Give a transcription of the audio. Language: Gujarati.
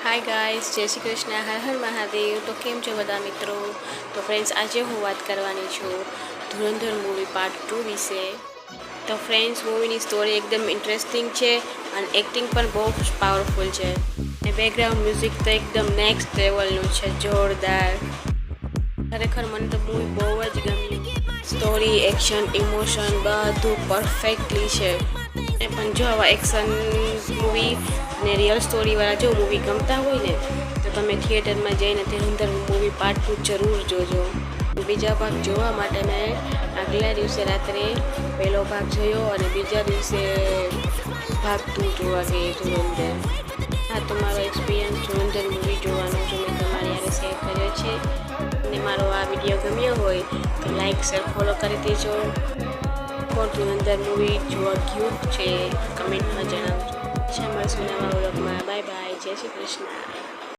હાય ગાઈસ, જય શ્રી કૃષ્ણ, હર હર મહાદેવ. તો કેમ છો બધા મિત્રો? તો ફ્રેન્ડ્સ, આજે હું વાત કરવાની છું ધુરંધર મૂવી પાર્ટ 2 વિશે. તો ફ્રેન્ડ્સ, મૂવીની સ્ટોરી એકદમ ઇન્ટરેસ્ટિંગ છે અને એક્ટિંગ પણ બહુ જ પાવરફુલ છે. અને બેકગ્રાઉન્ડ મ્યુઝિક તો એકદમ નેક્સ્ટ લેવલનું છે, જોરદાર. ખરેખર મને તો મૂવી બહુ જ ગમ્યું. સ્ટોરી, એક્શન, ઇમોશન બધું પરફેક્ટલી છે. એ પણ જો આવા એક્શન મૂવી અને રિયલ સ્ટોરીવાળા જો મૂવી ગમતા હોય ને તો તમે થિયેટરમાં જઈને ધુરંધર મૂવી પાર્ટ 2 જરૂર જોજો. બીજા ભાગ જોવા માટે મેં આગલા દિવસે રાત્રે પહેલો ભાગ જોયો અને બીજા દિવસે ભાગ 2 જોવા ગઈ ધુરંધર. હા, તો મારો એક્સપિરિયન્સ ધુરંધર મૂવી જોવાનો જો મેં તમારી યારે શેર કર્યો છે. અને મારો આ વિડીયો ગમ્યો હોય તો લાઈક, શેર, ફોલો કરી દેજો. કોણ ધુરંધર મૂવી જોવા ગયું છે કમેન્ટમાં જણાવજો. મળશું નવા વ્લોગમાં. બાય બાય, જય શ્રી કૃષ્ણ.